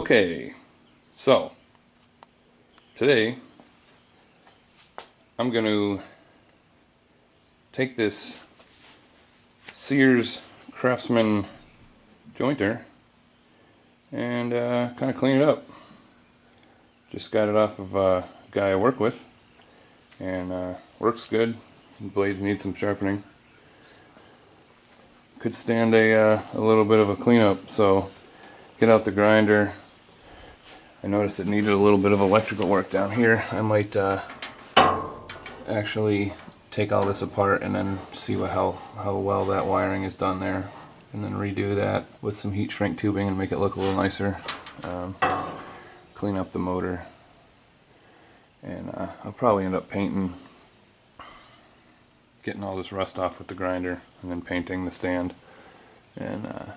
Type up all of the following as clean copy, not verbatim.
Okay, so today I'm going to take this Sears Craftsman jointer and kind of clean it up. Just got it off of a guy I work with, and works good. The blades need some sharpening. Could stand a little bit of a cleanup, so get out the grinder. I noticed it needed a little bit of electrical work down here. I might actually take all this apart and then see how well that wiring is done there, and then redo that with some heat shrink tubing and make it look a little nicer. Clean up the motor, and I'll probably end up painting, getting all this rust off with the grinder, and then painting the stand, and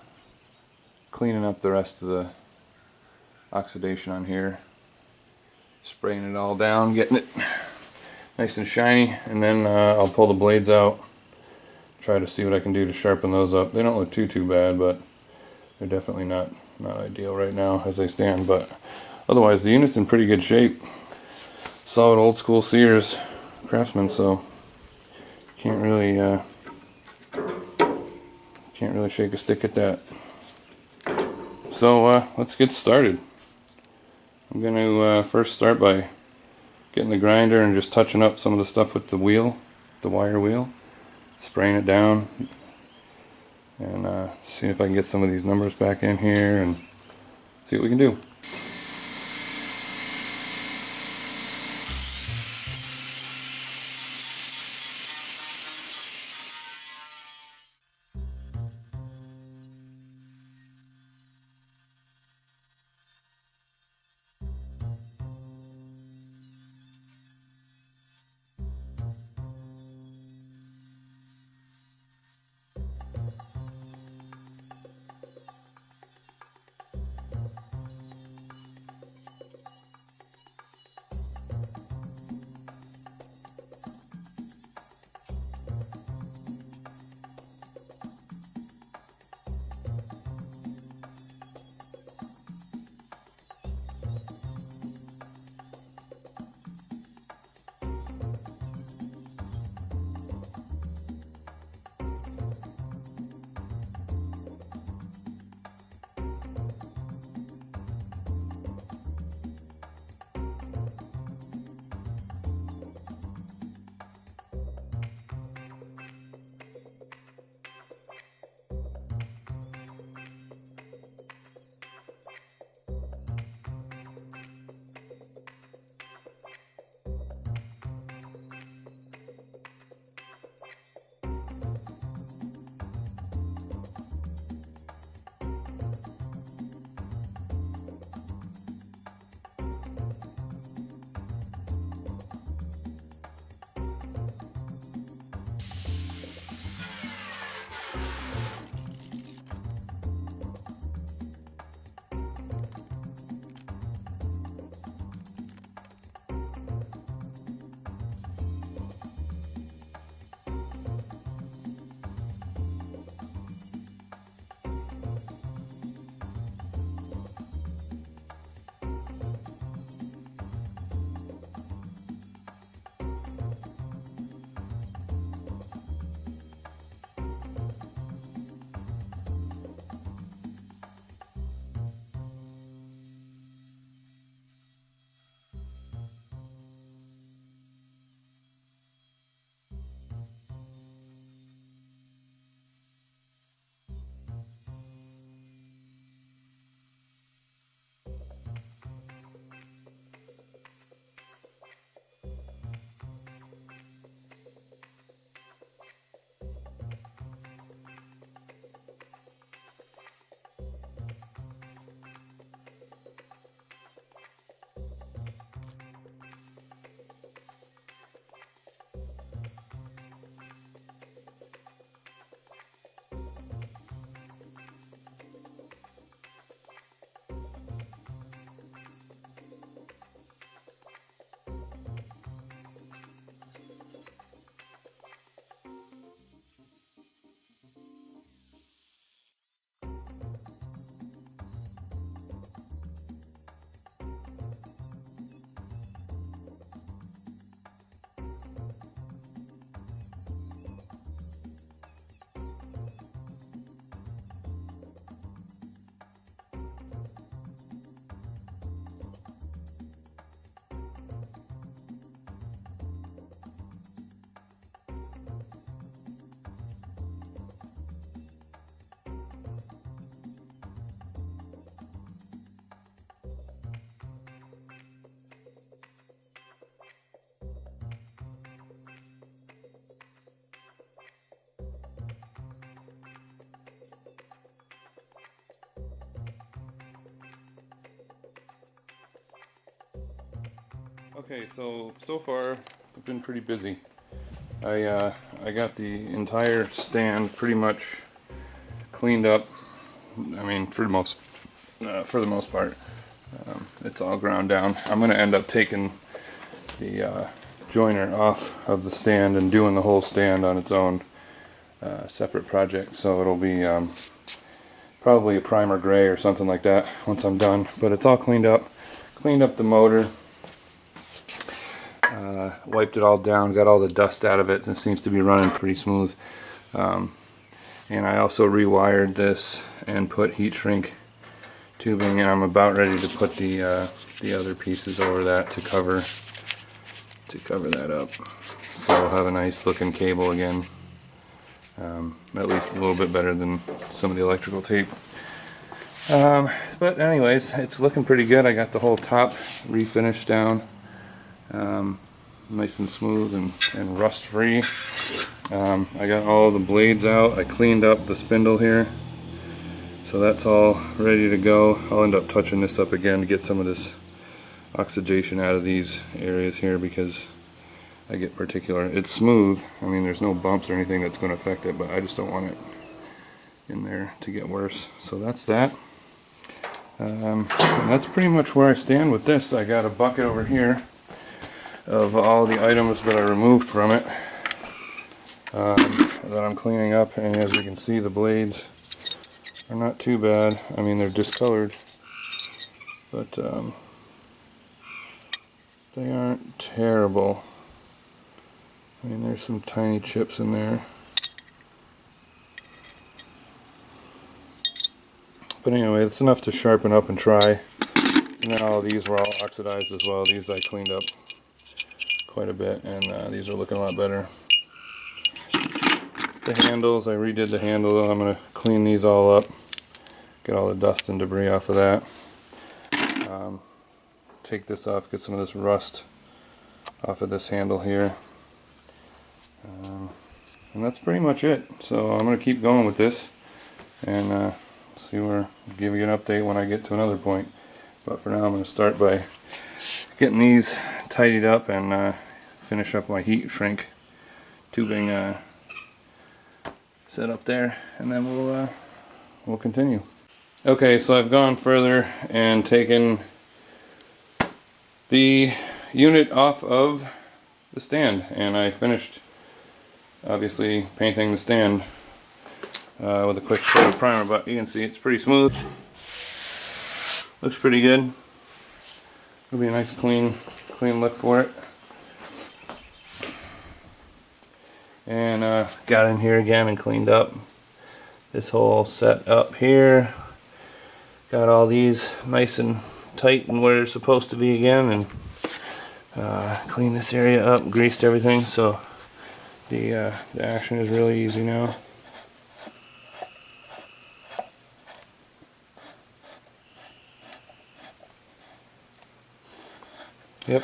cleaning up the rest of the oxidation on here, spraying it all down, getting it nice and shiny, and then I'll pull the blades out, try to see what I can do to sharpen those up. They don't look too bad, but they're definitely not ideal right now as they stand, but otherwise the unit's in pretty good shape. Solid old school Sears Craftsman, so can't really shake a stick at that. So let's get started. I'm going to first start by getting the grinder and just touching up some of the stuff with the wheel, the wire wheel, spraying it down, and seeing if I can get some of these numbers back in here and see what we can do. Okay, so far I've been pretty busy. I got the entire stand pretty much cleaned up. I mean, for the most part, it's all ground down. I'm gonna end up taking the joiner off of the stand and doing the whole stand on its own separate project. So it'll be probably a primer gray or something like that once I'm done. But it's all cleaned up. Cleaned up the motor. Wiped it all down, got all the dust out of it, and it seems to be running pretty smooth. And I also rewired this and put heat shrink tubing, and I'm about ready to put the other pieces over that to cover that up. So I'll have a nice looking cable again, at least a little bit better than some of the electrical tape. But anyways, it's looking pretty good. I got the whole top refinished down. Nice and smooth and rust free. I got all the blades out. I cleaned up the spindle here, so that's all ready to go. I'll end up touching this up again to get some of this oxidation out of these areas here because I get particular. It's smooth. I mean, there's no bumps or anything that's going to affect it, but I just don't want it in there to get worse. So that's that. And that's pretty much where I stand with this. I got a bucket over here of all the items that I removed from it that I'm cleaning up, and as you can see, the blades are not too bad. I mean, they're discolored, but they aren't terrible. I mean, there's some tiny chips in there, but anyway, it's enough to sharpen up and try. And then all of these were all oxidized as well. These I cleaned up quite a bit, and these are looking a lot better. The handles, I redid the handle. I'm going to clean these all up, get all the dust and debris off of that. Take this off, get some of this rust off of this handle here. And that's pretty much it. So I'm going to keep going with this and give you an update when I get to another point. But for now, I'm going to start by getting these tidied up and finish up my heat shrink tubing set up there, and then we'll continue. Okay, so I've gone further and taken the unit off of the stand, and I finished obviously painting the stand with a quick coat of primer, but you can see it's pretty smooth. Looks pretty good. It'll be a nice clean look for it. And got in here again and cleaned up this whole set up here. Got all these nice and tight and where they're supposed to be again, and cleaned this area up, greased everything, so the action is really easy now. Yep,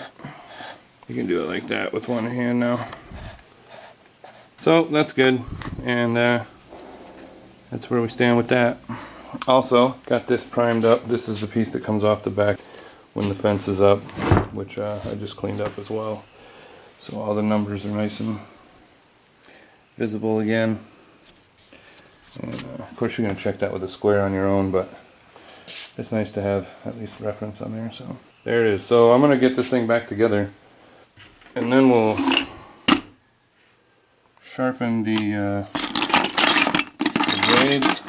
you can do it like that with one hand now. So that's good, and that's where we stand with that. Also, got this primed up. This is the piece that comes off the back when the fence is up, which I just cleaned up as well. So all the numbers are nice and visible again. And of course you're going to check that with a square on your own, but it's nice to have at least reference on there. So there it is. So I'm going to get this thing back together, and then we'll sharpen the blades.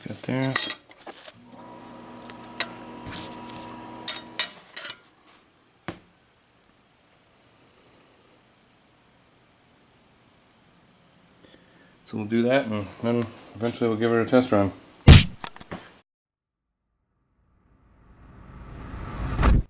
Get there. So we'll do that, and then eventually we'll give it a test run.